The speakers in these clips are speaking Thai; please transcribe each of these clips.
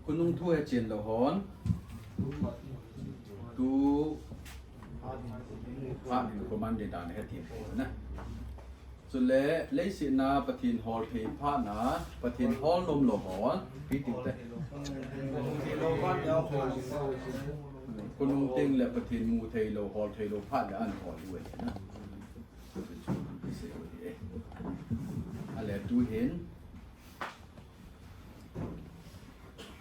คุณนุ่งทั่วเจียนละหอนดูพระนี่ประมาณเดือนดานให้ทีมนะส่วนเลยสินาปฏินฮอลเทพานะปฏินฮอลลมละหอนพิจิตรคุณนุ่งเต็งและปฏินมูเทโลฮอลเทโลพาและอันฮอลด้วยนะอะไรดูเห็น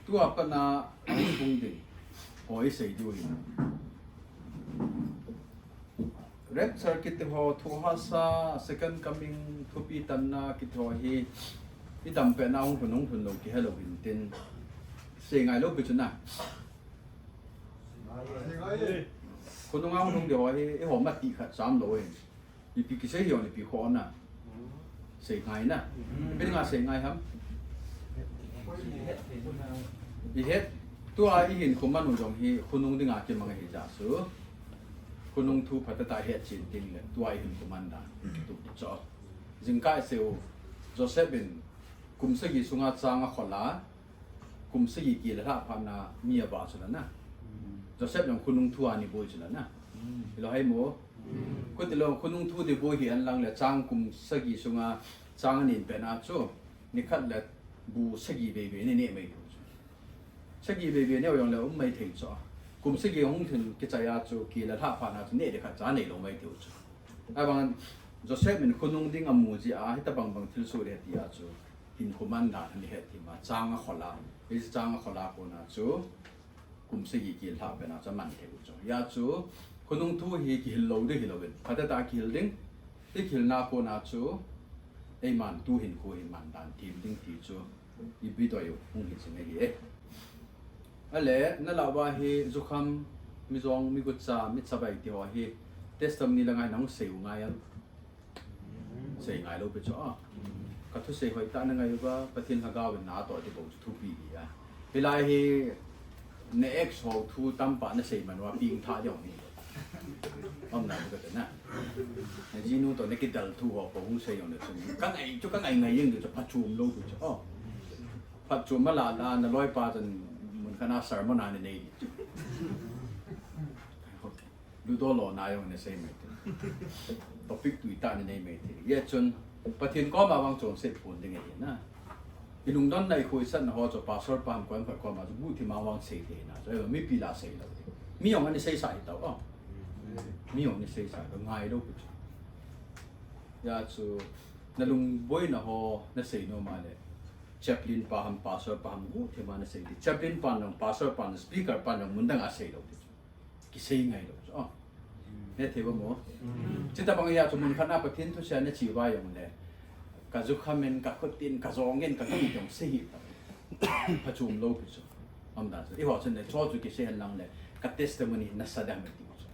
ตัวปนาอันคงดีโอ้ยเสียด้วย Rapture คิดว่าทุกฮัสซา second coming ทุกปีตันนาคิดว่าฮีที่ดำเป็นน้องคนโลกิฮัลโลวินตินเสียงไงลูกไปจนน่ะคนน้องเดียวฮีไอ้หัวมัดตีขัด3 โลเองอีปีกี่เสียงอีปีขอนน่ะเสียงไงน่ะเป็นไงเสียงไงครับอีเฮ็ดตัวอีเห็นคนมันหนุ่มจงฮีคนน้องดึงอาจจะมาเห็นจ่าสูคนน้องทูพัฒนาเฮ็ดจริงเลยตัวอีเห็นคนมันด่าตุกจ่อจึงกายเซลโจเซฟเป็นกุมสกีสุงาจางขอลากุมสกีกีละพันนามีบาสุนันนะโจเซฟอย่างคนน้องทูอันนี้บ่อยสุนันนะเราให้โมก็ติเราคนน้องทูที่บ่อยเห็นหลังเลยจางกุมสกีสุงาจางนี่เป็นอาชูนี่คัดเลยบูสกีเบบีนี่ไม่สกีเบบีเนี่ยอย่างเราไม่ถึงจ้ะกลุ่มสกีของถึงกิจยาจูกีและท่าผ่านอาจูเนี่ยเด็กจ้าเนี่ยเราไม่ถึงจ้ะไอ้บางโจเซฟเป็นคนนุ่งดิ้งอมูจีอาให้ตะบางที่สุดเลยที่อาจูหินคุมันด่านนี่เหตุที่มาจ้างขอลาไอ้จ้างขอลาคนอาจูกลุ่มสกีกีท่าเป็นอาจจะมันถึงจ้ะยาจูคนนุ่งทูฮีกิลโลด้วยฮิลโลเป็นพัฒนากิลดิ้งที่กิลนาคนอาจูไอ้มันตู้หินคูหินมันด่านทีมดิ้งที่จูอีบีตัวอยู่คงเห็นสิ่งนี้อะไรนั่นแหละว่าเฮจุคำมิจงมิกุศลมิตรสบายที่ว่าเฮเทสต์นี้ละไงน้องเสียงไงอ่ะเสียงไงเราไปจ้ะก็ทุกเสียงหอยตานั่งไงว่าประเทศฮักกาเป็นหน้าต่อที่บอกทุกปีอ่ะเวลาเฮในเอ็กซ์เขาทูตั้มปะนั่นเสียงมันว่าปีงท่าอย่างนี้อ้อมหน้าก็จะนะในจีนูตัวนี้กิดดัลทูว่าผมเสียงอย่างนี้ซึ่งกันไงจุกันไงยังเดี๋ยวจะพัดชุมโลกไปจ้ะพัดชุมมาลาลาน100 ปาจนมันขนาดสารมันนานนี่ดูตัวหล่อนายองในเซมิตท็อปิกตุยตาในเมติเยอะจนประเทศก็มาวางโจรเสร็จผลยังไงนะอีลุงด้านในคุยสั้นหัวจะพาสปอร์ตปามก่อนก่อนมาจะพูดที่มาวางเสร็จนะจะไม่ปีลาเสร็จแล้วมีอย่างนั้นในเซใส่ตัวอ๋อมีอย่างในเซใส่ก็ง่ายลูกยาจูนั่นลุงบ่อยนะหัวในเซโนมาเลยchaplain paham pastor paham go themana sei di chaplain panang pastor pan speaker panang mundang asei lo ki sei ngai lo oh ne theba mo chita bang ya chumun khana pathin thu sia na chi wa yong le ka zu khamen ka khotin ka zongen ka thong jong sei pa chum lo pi so am da so i ho chen ne cho ju ki sei han lang le ka testimony na sadam ti so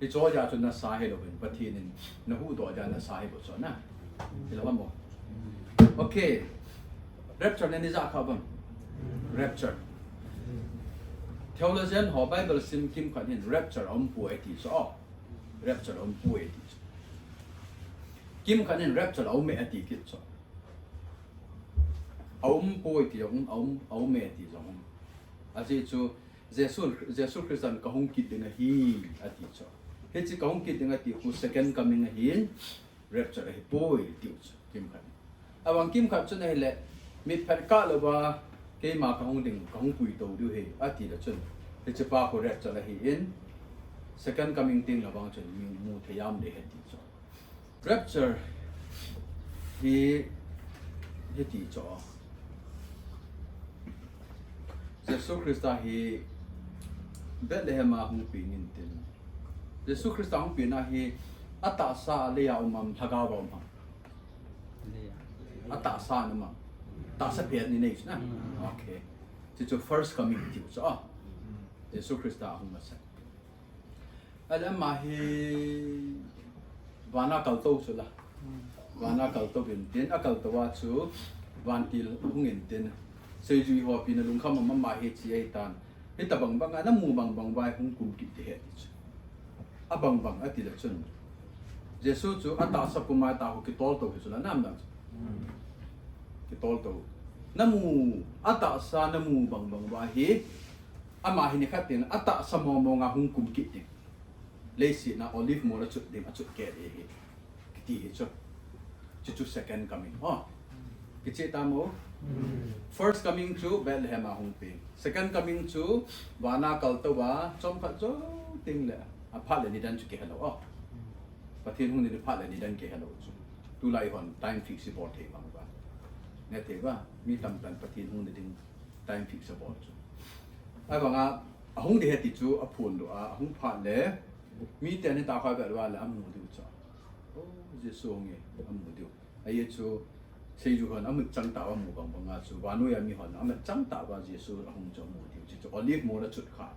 i cho ja chu na sa he lo ben pathin na hu do ja na sa he bo so na ilo ba mo okay Rapture นี่จะเข้าบ้าง Rapture Theologian หอ Bible ซิมคิมขันเห็น Rapture อมป่วยที่สอ Rapture อมป่วยที่คิมขันเห็น Rapture อมเมอที่คิดสอมป่วยที่อมเมอที่สออาจจะจูเยซูคริสต์ก็คงคิดถึงฮีอที่สอเฮ้ยก็คงคิดถึงที่คู่ second coming ฮี Rapture ให้ป่วยที่คิมขันอาวังคิมขันจนให้เละมีแพทย์ก้าหรือว่าเกี่ยมาของดิ่งของปุยโตดูเหอาทิตย์ละจนที่จะพาคนแรกจะละเห็น second coming ดิ่งระวังจนมีมูทยามเดเหติจ่อ Rapture ที่เหติจ่อเยซูคริสต์ที่เบธเลเฮมาของปีนินตินเยซูคริสต์ของปีน่ะที่อัตตาซาเลียอุมัมทากาวอุมัมอัตตาซานุมัมตาสเปียนี่นี่นะโอเคที่จะ first coming ที่ว่าอ๋อเยซูคริสต์ของมาสักแล้วมาให้วานาเกาโตสุดละวานาเกาโตเป็นเด่นอเกาโตว่าชูวันที่หุ่งเงินเด่นเสียจุยหัวปีนลุงเข้ามาให้ชีไอ้ตานให้ตาบังบังน้ำมูบังบังไว้หุ่งกุมกิจเหตุอ่ะบังบังอ่ะที่ละชนเยซูจูอัตตาสัพพุมาตาหุกิโตลโตสุดละน้ำดังกิโตลโต น้ำมูอัตตาสาน้ำมูบังว่าเฮอามาหินขัดเองอัตตาสมองมองหุ่งกุมกิดเลยสินะออลิฟโมละจุดเดิมจุดแก่เองกิติเหตุจุด second coming อ๋อกิจตามโม first coming to Bethlehem หุ่งเปง second coming to วานาคัลตัวว่าจอมขัดจ้ติงเลยอาพัดเลยนี่ดันจุดเกี่ยวอ๋อประเทศหุ่งนี่พัดเลยนี่ดันเกี่ยวจุดตุลาวัน time fix บอร์ดเองบ้างว่าเนี่ยเถอะว่ามีตำแหน่งประเทศหุ่งนี่ดึง time fix บอร์ดจุดไอ้บางอ่ะหุ่งเดียติดจูอพูนดูหุ่งพัดเลยมีแต่ในตาคอยแบบว่าแล้วอันมูดิวจ้ะโอ้เจสูงเงี้ยอันมูดิวไอ้จูเสียจูคนอันมันจังตาว่ามูบางอ่ะจูวานุยามีคนอันมันจังตาว่าเจสูหุ่งจ้ะมูดิวจูออลิฟโมละจุดขาด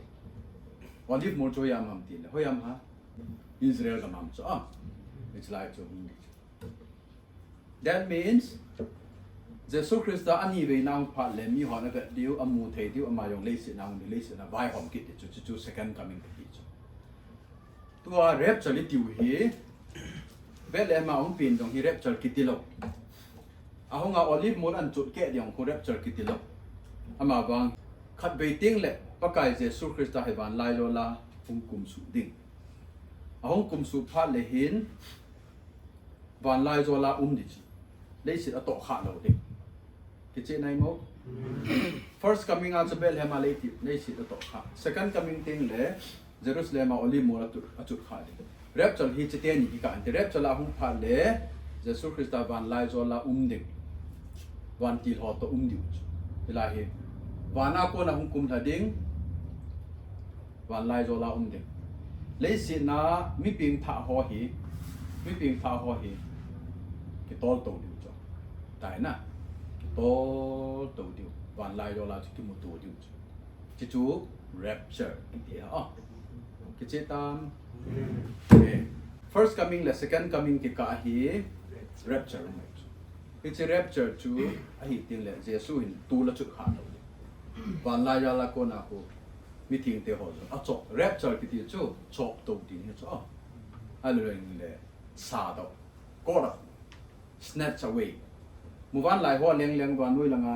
ออลิฟโมจ้อยามมันตีเลยเฮ้ยามฮะอิสราเอลกับมันจ้ะ it's like จูหุ่ง that means เจสูคริสต์อันนี้เวนางพัดเลยมีคนแบบดิวอันมูเทดิวอันมายองเลสินางเลสินะไว้หอมกิดจู second coming ตัว Rapture ลิติวเฮเวลามาองปีนตรงที่ Rapture กิติโลอาหงอาออลิฟมูลอันจุดแก่เดียวของ Rapture กิติโลอามาบางขัดเบติ้งเละปะกายเจสุคริสต์ให้บานไลโลลาหุงกุมสุดิ่งอาหงกุมสุพัดเลหินบานไลโลลาดิจิเลยสิอโตขาโลดิ่งกิจไหนมั้ง first coming out เบลเฮมาเลติเลยสิอโตขา second coming ติ้งเละเยรูซาเล็มอลิมูลจุดขาดเรปจลฮิจิเตนีกิกันเรปจลาหุงพัดเล่เยซูคริสต์วันไลโจลาดิ่งวันที่หอตดิวเวลาเฮวันอาโกนาหุงคุมทัดดิ่งวันไลโจลาดิ่งเลยสินะมีปิงท่าหอฮีมีปิงท่าหอฮีกิโตลโตดิวจ้ะแต่นะกิโตลโตดิววันไลโจลาจุดมุตโตดิวจิจู Rapture กิติฮะกิจตาม first coming และ second coming กิกาฮี Rapture มั้ยกิจ Rapture จูอาฮิติงและเยซูหินตูละจุดขาดวันลายาลาโกนาโคมีทิ้งเตหอจ้ะจบ Rapture กิติจูจบตูดินจ้ะอะไรเรื่องเลยซาดก็ระ snatch away มู่วันลายหัวเลี้ยงวันด้วยละงา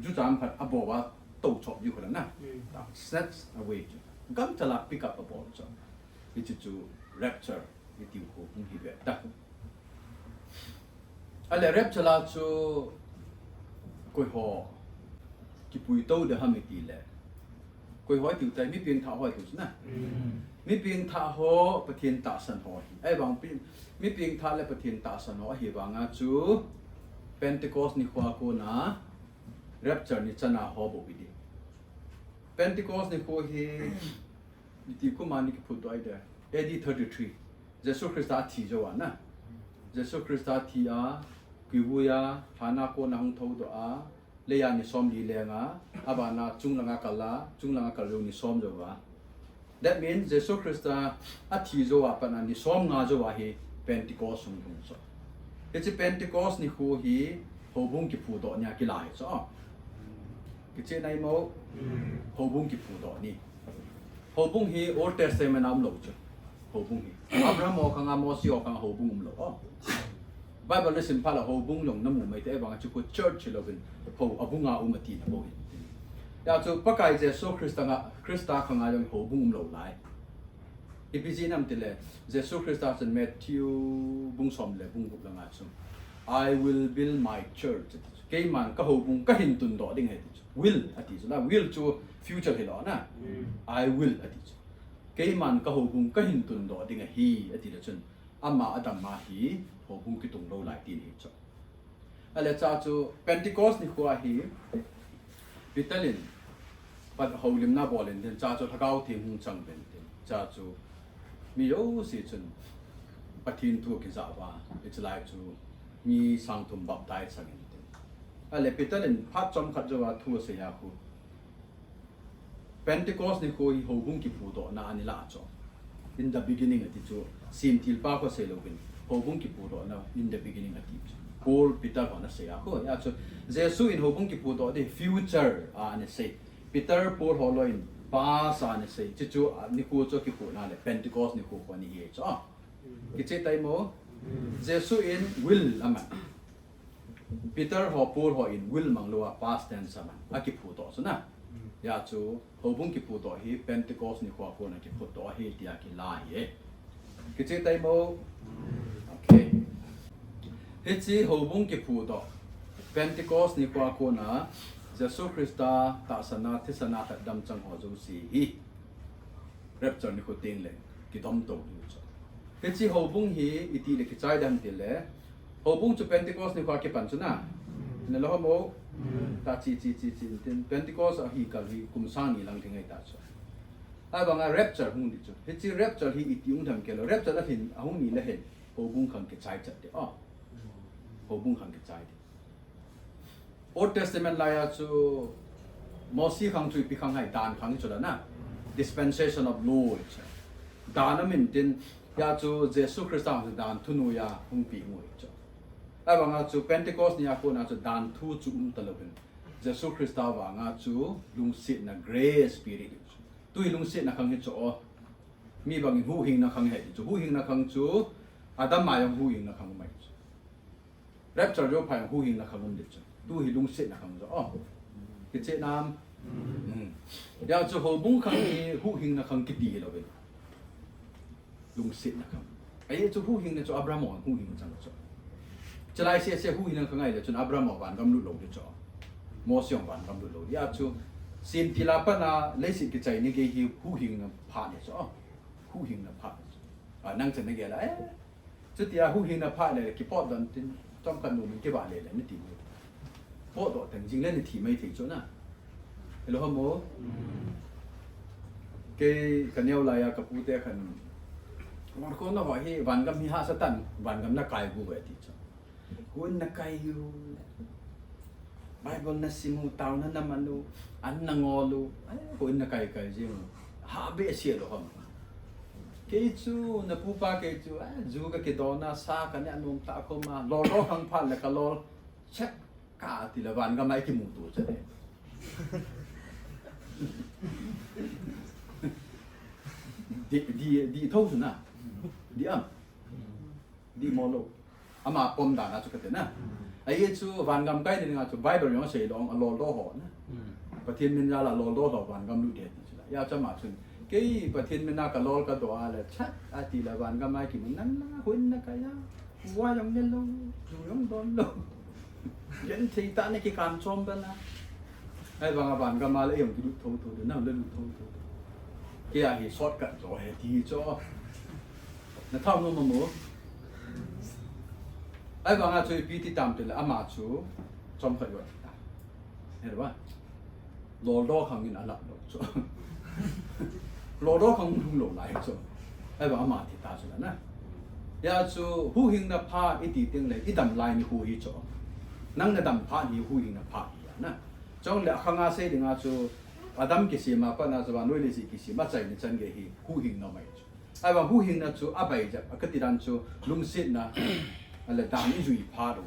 จุดจำผัดอบอกว่าตูจบอยู่คนละนะ snatch awayกัมจะลับ pick up a ball จ้ะวิจิจู Rapture วิติวโคพุ่งฮิเวต้าอะไร Rapture ละจูกุยหอกิปุยโตเดฮามิตีเลยกุยหอติวใจไม่เพียงท่าหอติวนะไม่เพียงท่าหอประเทศตาสันหอไอ้บางปีไม่เพียงท่าและประเทศตาสันหอเฮียบางอาจู Pentecost นี่ขวาโคนะ Rapture นี่จะน่าหอบุบิดี Pentecost นี่โคเฮที่กูมานี่ก็พูดด้วยเด้อ AD 33เยซูคริสต์ที่จะว่านะเยซูคริสต์ที่กิบุยาฐานะโกนังทาวตัวเลียนิสอมดีเลงอาบานาจุงลังกัลลาจุงลังกัลลูนิสอมจะว่า that means เยซูคริสต์ที่จะว่าปนันนิสอมงาจะว่าเฮ Pentecost สุ่งสุ่งจ้ะเฮ้ย Pentecost นี่โคเฮโฮบุงกิพูดตัวเนี่ยกิลายจ้ะกิจไหนมั้งโฮบุงกิพูดตัวนี่โฮบุงฮี Old Testament น้ำหลงจ้ะโฮบุงฮีอับราฮัมของอาโมซิโอของโฮบุงหลงอ๋อ Bible เนี่ยสินพาละโฮบุงหลงน้ำหมูไม่ได้บางจุดก็ Church เราเป็นโฮอบุงอาอุมตีนะโบหิแต่จุดปะกายเจสุคริสต์ของอายังโฮบุงหลงหลายอีพีจีนั่นติเลยเจสุคริสต์เป็น Matthew บุงสมเลยบุงบุกละงาจุด I will build my church เกี่ยมันก็โฮบุงก็หินตุนดอดิ่งเหตุwill อธิจุดละ will จู future เหรอนะ I will อธิจุดเกี่ยมันก็โฮบุงก็หินตุนดอดิ่งเหตุอธิจุดอามาอดัมมาฮีโฮบุงกิตุงโลหลายตีนี่จุดอะไรจ้าจู Pentecost นี่ขวาฮีพิตาลินปัดโฮลิมนาบอลเลนจ้าจูทักเอาทีมหงจังเป็นจ้าจูมีโอ้สิจุดปฏิทินตัวกิจวัตร it's like จูมีสังทุมบับได้สังเกตอะไรพิตาลินพัดจอมขัดจว่าทัวเสียคู Pentecost นี่คุยโฮบุงกิพูดนะอันนี้ละจ้ะ in the beginning อธิจูซีมทิลปาก็เสียลงเป็นโฮบุงกิพูดนะ in the beginning อธิจู Paul Peter ก็น่าเสียคูยาจูเจสุ in โฮบุงกิพูดนี่ future อันนี้เสีย Peter Paul ฮอลโลอิน past อันนี้เสียจิจูนี่คุยจูกิพูดนะเลย Pentecost นี่คุยวันนี้เองจ้ะกิจใจมั้งเจสุ in will อ่ะมั้ย Peter ho Paul ho in will mang lo past tense man akipu to so na ya chu ho bung ki pu to hi Pentecost ni kwa ko na ki pu to hi tia ki la ye ki che tai mo okay he chi ho bung ki pu to Pentecost ni kwa ko na Jesu Christa ta sana thi sana ta dam chang ho zo si hi Rapture ni ko ting le ki dom to ni cho he chi ho bung hi iti le ki chai dan ti le ho bung chu Pentecost ni kwa ki pan chu na ne lo mo ta chi tin Pentecost a hi kal hi kum sang ni lang thingai ta cho ai bang a Rapture hung di cho he chi Rapture hi iti ung tham ke lo Rapture la hin a hung ni la hen ho bung khang ki chai chat de ho bung khang ki chai Old Testament la ya chu Mosi khang chui pi khang hai dan khang chu la na dispensation of law dan min tin ya chu Jesu Christ ang dan thunu ya hung pi ngoi chu ai bang a chu Pentecost ni a ko na chu dan thu chu talobin Jesu Christ wa nga chu lung sit na grace spirit tu lung sit na khang he chu mi bang hu hing na khang he chu hu hing na khang chu Adam ma yang hu hing na khang mai Rapture jo phai hu hing na khang de chu tu hi lung sit na khang zo ki che nam ya chu ho bung khang hi hu hing na khang ki ti lo be lung sit na khang ai chu hu hing na chu Abraham hu hing chang chu chalai se hu hing na khang ai le chu Abraham wan gam lu lo de chu mo siong wan gam lu lo ya chu sin ti la pa na le si ki chai ni ge hi hu hing na pha ne chu hu hing na pha nang chen ne ge la chu ti hu hing na pha le ki pot dan tin trong kan nu min ke ba le ni ti po do teng jing le ni thi mai thi chu na hello mo ke kan yau la ya ka pu te khan mar ko na wa hi wan gam hi ha sa tan wan gam na kai bu we ti chu kun na kai yu Bible na simu taw na naman lu an na ngolu kun na kai kai jing ha be sia lo ham ke chu na pu pa ke chu zu ka ke do na sa ka ne anum ta ko ma lo lo khang phan la ka lo check ka ti la wan gam mai ki mu tu che di thâu chứ na di molo ama pom da na chu ka te na ai chu van gam kai ni nga chu Bible yo sei dong a lo lo ho na pa thiên min ra la lo lo lo van gam lu de chu la ya cha ma chun ke pa thiên min na ka lo ka do a la chat a ti la van gam mai ki mun nan na hun na ka ya wa yong ne lo chu yong don lo yen thi ta ne ki kan chom ba na ai bang ban gam ma le yong ki lu thâu thâu de na le lu thâu thâu cái gì short cắt rồi thì cho nó thao nó mà ai bảo nga chơi pt tam thì là ama chú trong khởi vậy hiểu không lò đo không như nào lắm đâu lò đo không không lò lại cho ai bảo ama thì ta cho là nè ya chú hu hình na pha ít tiếng này ít đầm lại như hu hi cho năng na đầm pha như hu hình na pha hi nè trong lẽ khang a xây thì nga chú Adam kisi ma pa na zawan nuôi lisi kisi ma chai ni chan ge hi hu hing na mai chu ai ba hu hing na chu abai ja akatiran chu lung sit na ala dam ni zui pha do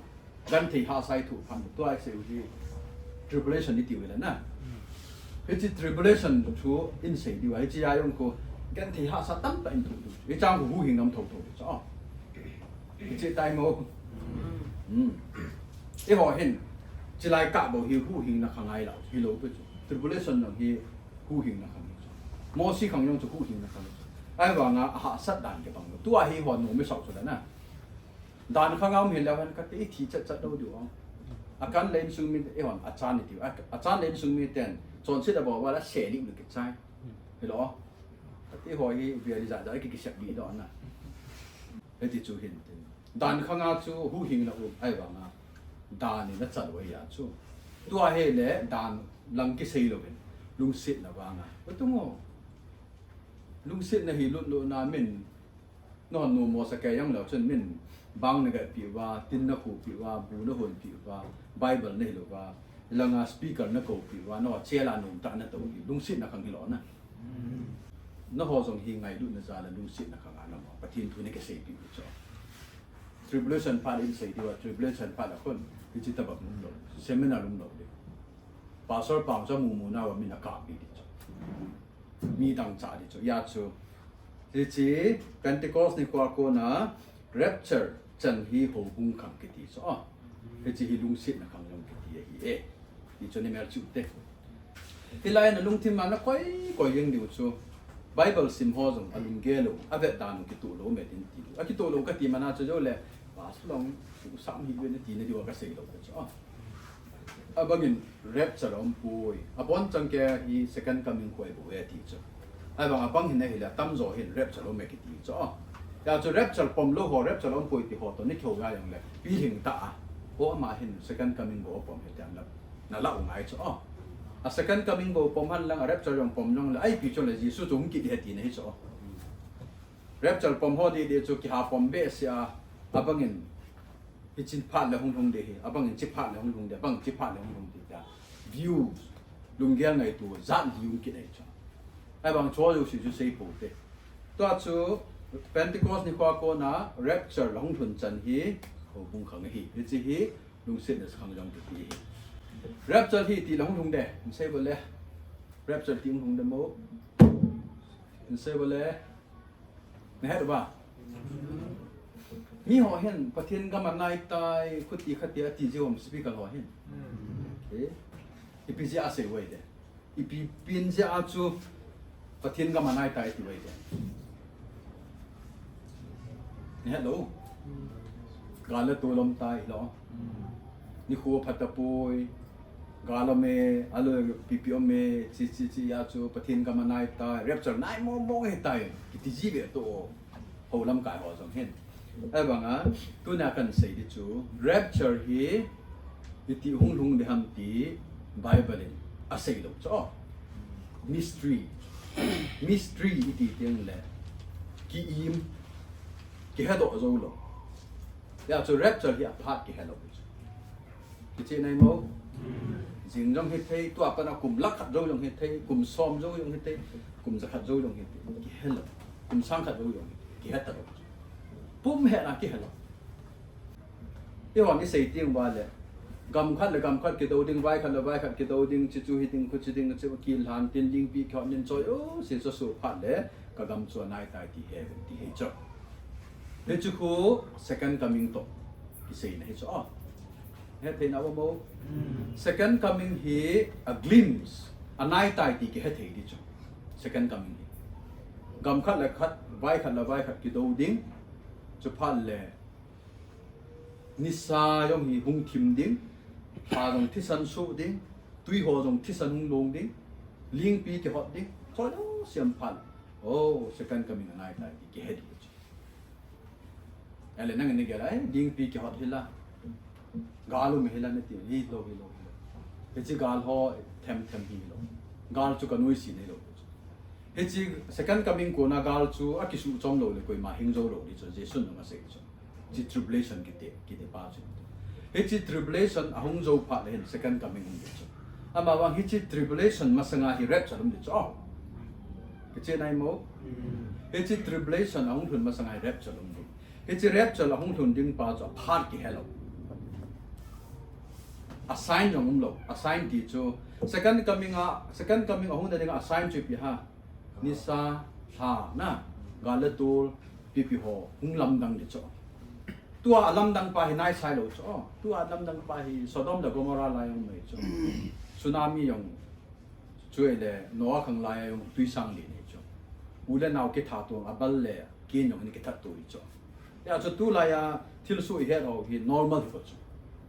gan thei ha sai thu phan to ai se uji tribulation ni ti wela na he chi tribulation chu in sei di wai chi ya yong ko gan thei ha sa tam ta in thu e chang hu hing nam thau thau cho chi tai mo e ho hin chi lai ka bo hi hu hing na khangai la hi lo pe chu tribulation là hi hu hình là không mo si không用就hu hình là không ai bảo ngã hạ sát đàn cái bằng tu ai hi hoàn nổ mới sọc rồi nè đàn khang ngam hiện là vẫn cái thì chất chất đâu được không akan lên sung mi e hoàn achan thì achan lên sung mi tên chọn sẽ là bảoว่าlà sẽ định được cái trái hiểu không cái hồi hi về đi giải cái sẹp bị đó nè cái thì chú hiện đàn khang ngam chú hu hình là ai bảo ngã đàn này nó chặt rồi à chú tu ai hi lẽ đàn lăng cái xây rồi lung sit là vàng à, có đúng không? Lung sit là hi luôn na mình nó nô mò sa cái yang lão chân mình bang này cái biểu và tin nó cụ biểu và bu nó hồn biểu và Bible này rồi và lăng speaker nó cụ biểu và nó che là nôm ta nó tàu lung sit là khang cái lọ nè, nó họ dùng hi ngày luôn là ra là lung sit là khang anh mà, bắt thiên thu này cái xây biểu cho tribulation part in xây đi và tribulation part là con cái chỉ tập hợp lung lọ, seminar lung lọ pastor pang cho mù na wa min ka bi cho mi dang cha di cho ya chu ti chi Pentecost ni kwa ko na Rapture Chung hi ho bung khang ki ti so he chi hi lung sit na khang long ki hi e ni chone mer chu te tilai na lung tim na koi yeng diu chu Bible sim ho jong alung ge lo ave dan ki tu lo me tin ti a ki tu lo ka ti mana chu jo le ba su long sam hi wen ti ne di wa ka sei lo chu a bangin rapture om pui a bon chang ke hi second coming ko e bo e ti chu ai bang a bang hin ne hi la tam zo hin rapture lo me ki ti chu ya chu rapture pom lo ho rapture om pui ti ho to ni khyo ga yang le pi hing ta ho ma hin second coming bo pom he tam la na la ngai chu a second coming bo pom han lang a rapture yong pom yong la ai pi chu le jisu chung ki he ti ne hi chu rapture pom ho di chu ki ha pom be sia a bangin hi chin phat le hong hong de hi a bangin chi phat le hong hong de bang chi phat le hong hong de da views lung gyang ngai tu zan hi yung ki nei chu ai bang cho yu si chu sei po te to chu Pentecost ni kwa ko na rapture long thun chan hi ho bung khang hi chi hi lung sit na khang jong ti hi rapture hi ti long thung de sei bo le rapture ti hong de mo sei bo le ne ha ba mi ho hen pathian ga ma nai tai khuti khati ati jom speaker ho hen okay ipi ja se wei de ipi pin ja chu pathian ga ma nai tai ti wei de hello gala to lom tai lo ni khu phata poi gala me alo ppm me chi ya chu pathin ka manai tai rapture nai mo he tai ki ti ji be to ho lam kai ho jong hen ai banga tu na kan sei di chu rapture hi ti hung lung de ham ti bible in a sei lo cho mystery ti teng le ki im ki ha do zo lo ya chu rapture hi a phat ki ha lo ki che nai mo jing jong he thei tu apa na kum lak khat zo jong he thei kum som zo jong he thei kum za khat zo jong he ki ha lo kum sang khat zo jong ki ha ta lo pum he na ki ha lo i hon ni sei ting ba le gam khat ki do ding vai khat ki do ding chi chu hi ding khu chi ding chu ki lan tin ding pi khon nin choi o se so su phat le ka gam chu nai tai ti he cho he chu ko second coming to ki sei na he cho he the na mo second coming hi a glimpse a night tai ti ki he the di cho second coming hi gam khat la khat vai khat ki do ding chu phat le nisa yong hi hung thim ding pha dong thi san su ding tui ho dong thi san hung long ding ling pi ki hot ding choi do siam phat oh second coming a night tai ti ki he di ele nang ni gala ding pi ki hot hila galu me hila ne ti hi lo he chi gal ho them hi lo gal chu kanui si ne lo he chi second coming ko na gal chu a ki su chom lo le koi ma hing zo lo ni chu je sun ma se chu chi tribulation ki te pa chu he chi tribulation a hung zo pha le second coming ni chu ama wang he chi tribulation ma sanga hi rapture ni chu ke che nai mo he chi tribulation a hung thun ma sanga hi rapture ni he chi rapture la hung thun ding pa chu phat ki hello assign jong lo assign ti chu second coming a hung da ding assign chu pi ha ni sa tha na galatul pi ho hung lam dang ni chu tua lam dang pa hi nai sai lo chu tua lam dang pa hi sodom da gomora la yong mai chu tsunami yong chu le noa khang la yong tui sang li ni chu u le naw ke tha tu abal le kin yong ni ke tha tu chu ya chu tu la ya thil su he ro hi normal ho chu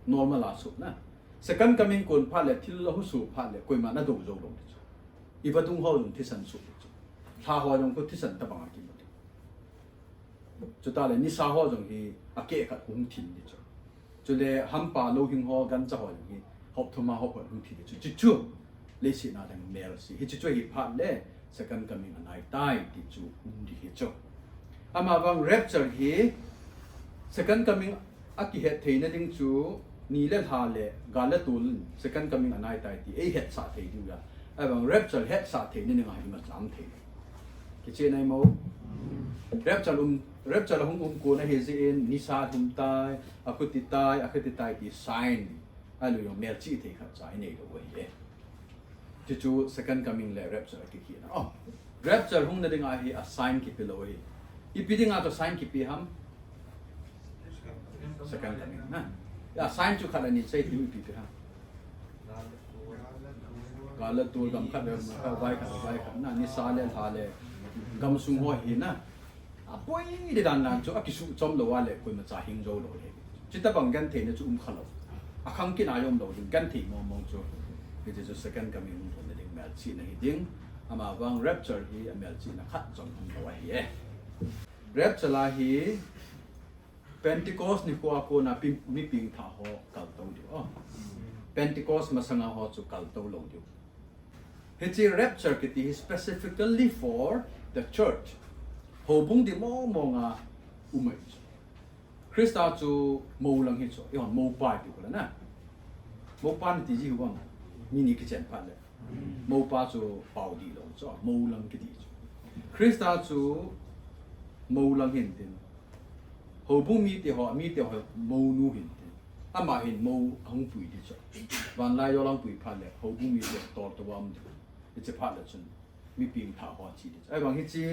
normal la su na second coming kon pha le thil lo su pha le koi ma na do zo lo chu I ba tung ho jong thi san su chu tha ho jong ko thi san ta bang ki mo chu ta le ni sa ho jong hi a ke khat hung thin ni chu chu le ham pa lo hing ho gan cha ho hi hop thuma hop hung thi chu chu le si na dang mel si hi chu hi pha le second coming anai tai ti chu di hi chu ama wang rapture hi second coming a ki het theina ding chu ni le ha le gala tul second coming anai tai ti e het sa thei du ya abang rapture het sa thei ni nga hi ma cham thei ki che nai mo rapture hung ko na he je en ni sa hum tai akuti tai ti sign alu yo mel chi thei kha chai nei lo we ye chu second coming le rapture ki ki na rapture hung na ding a hi a sign ki pe lo hi I piding out a sign ki pi ham second coming na sign จุขัดอันนี้ใช่ที่มีปีกฮะการละตัวกำขัดเดิมเข้าไว้ขัดนั่นนี่ซาเลนทาเลกำสุงหัวหินนะป่วยดิดันนั่นจู่กิสุจอมโลวาเลคนมาจ่าหิงโจโลเลยจิตตะบังกันเทนจู่ขลับขังกินอายมโลดิกันเทมองจู่ที่จะ second coming คนเด็กแมลชีนะฮิดิ้งอามาวัง rapture ฮีแมลชีนะขัดจอมของตัวฮีrapture ลาฮี Pentecost นี่ก็อากูน่ะมีปิงท่าหัวกัลโตดิอ๋อ Pentecost มาสังหาจู่กัลโตโลดิเฮจิ rapture กิติ specifically for the church โหบุ้งดิมองอ่ะอุเมจคริสต์จู่มูลังฮิจ่อย้อนมูปายดิคนละนะมูปายนี่ที่จีหัวมีนี่ก็เช่นพันเลยมูปายจู่เป่าดีลงจ่อมูลังกิติคริสต์จู่มูลังหินดินโหบุ้งมีเดียวมูนูหินดินอามาหินมูหงปุยดิจ่อวันไล่ย้อนหลังปุยพันเลยโหบุ้งมีเดียวต่อตัวมันจะพันเลยจนมีปิงท่าหัวจีดิไอ้บางที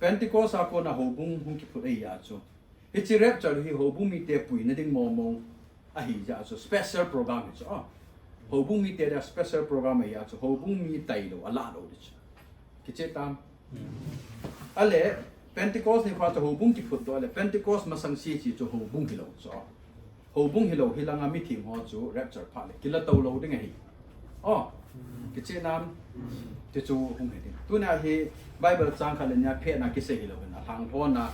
Pentecost อากูน่ะโหบุ้งหงกิพุทธไอ้ยาจู่เฮจิเรปจอร์ฮีโหบุ้งมีเดียปุยนั่นดิ้งมองไอ้ยาจู่ special program จ่อโหบุ้งมีเดีย special program ไอ้ยาจู่โหบุ้งมีไตโลอะไรโลดิจ่อคิดเจตามอะไร Pentecost นี่พอจะโหบุ้งกิพุทธตัวอะไร Pentecost มาสังสีจู่โหบุ้งฮิโลจ่อโหบุ้งฮิโลฮิลังอามิถิงหัวจู่ rapture พาเลยกิลละโตโลดิ้งไงอ๋อคิดเจตามจู่หงเห็นตัวนี้ฮีBible จางขันเนี่ยเพจนักกิเสฮิโลเป็นทางโทนนะ